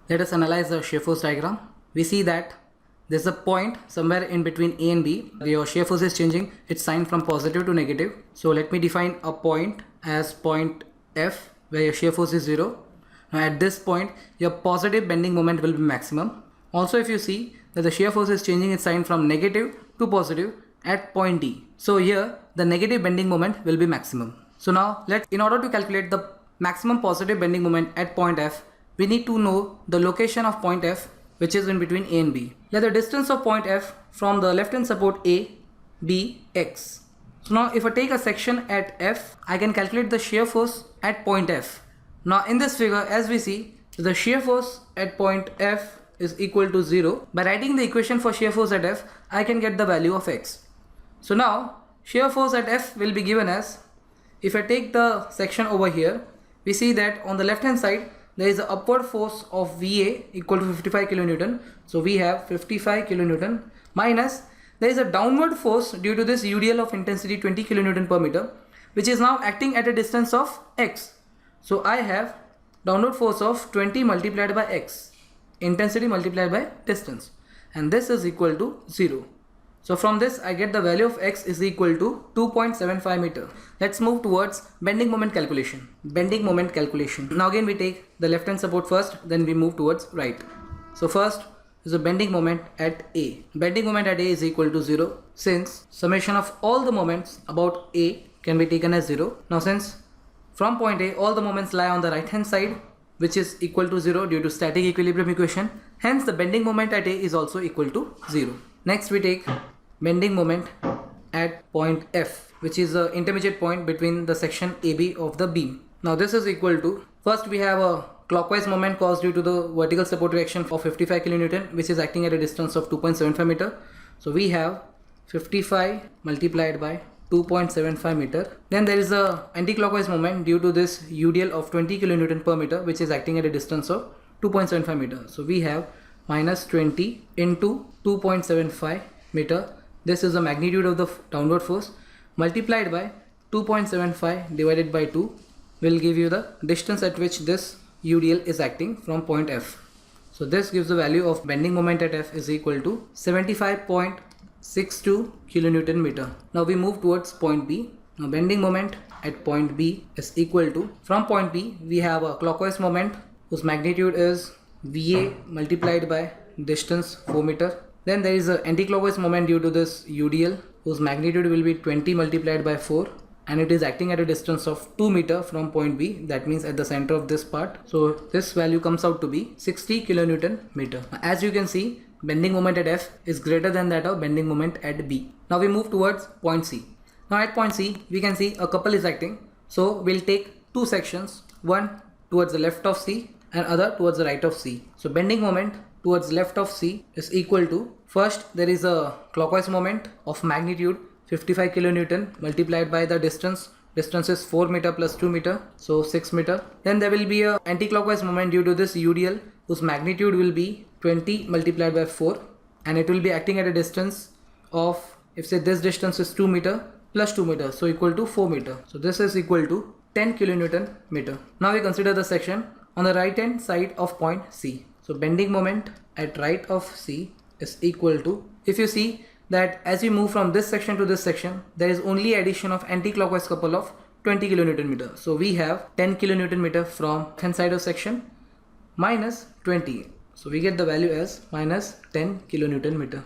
Let us analyze the shear force diagram. We see that there's a point somewhere in between A and B. Your shear force is changing its sign from positive to negative. So let me define a point as point F where your shear force is 0. Now at this point your positive bending moment will be maximum. Also if you see that the shear force is changing its sign from negative to positive at point D. So here the negative bending moment will be maximum. So now in order to calculate the maximum positive bending moment at point F, we need to know the location of point F, which is in between A and B. Let the distance of point F from the left hand support A be x. So now if I take a section at F, I can calculate the shear force at point F. Now in this figure, as we see, the shear force at point F is equal to 0. By writing the equation for shear force at F, I can get the value of x. So now shear force at F will be given as, if I take the section over here, we see that on the left hand side there is an upward force of VA equal to 55 kilonewton. So we have 55 kilonewton minus there is a downward force due to this UDL of intensity 20 kilonewton per meter, which is now acting at a distance of x. So I have downward force of 20 multiplied by x, intensity multiplied by distance, and this is equal to 0. So from this I get the value of x is equal to 2.75 meter. Let's move towards bending moment calculation. Bending moment calculation. Now again we take the left hand support first, then we move towards right. So first is the bending moment at A. Bending moment at A is equal to 0 since summation of all the moments about A can be taken as 0. Now since from point A all the moments lie on the right hand side, which is equal to 0 due to static equilibrium equation, hence the bending moment at A is also equal to 0. Next we take bending moment at point F, which is the intermediate point between the section AB of the beam. Now this is equal to, first we have a clockwise moment caused due to the vertical support reaction of 55 kilonewton, which is acting at a distance of 2.75 meter. So we have 55 multiplied by 2.75 meter. Then there is a anti-clockwise moment due to this UDL of 20 kilonewton per meter, which is acting at a distance of 2.75 meter. So we have minus 20 into 2.75 meter. This is the magnitude of the downward force multiplied by 2.75 divided by 2 will give you the distance at which this UDL is acting from point F. So this gives the value of bending moment at F is equal to 75.62 kilonewton meter. Now we move towards point B. Now bending moment at point B is equal to, from point B we have a clockwise moment whose magnitude is VA multiplied by distance 4 meter. Then there is an anti-clockwise moment due to this UDL whose magnitude will be 20 multiplied by 4, and it is acting at a distance of 2 meter from point B, that means at the center of this part. So this value comes out to be 60 kilonewton meter. As you can see, bending moment at F is greater than that of bending moment at B. Now we move towards point C. Now at point C we can see a couple is acting. So we'll take two sections, one towards the left of C and other towards the right of C. So bending moment towards left of C is equal to, first there is a clockwise moment of magnitude 55 kilonewton multiplied by the distance is 4 meter plus 2 meter, so 6 meter. Then there will be a anti-clockwise moment due to this UDL whose magnitude will be 20 multiplied by 4, and it will be acting at a distance of, if say this distance is 2 meter plus 2 meter, so equal to 4 meter. So this is equal to 10 kilonewton meter. Now we consider the section on the right hand side of point C. So bending moment at right of C is equal to, if you see that as we move from this section to this section, there is only addition of anti-clockwise couple of 20 kilonewton meter. So we have 10 kilonewton meter from left hand side of section minus 20. So we get the value as minus 10 kilonewton meter.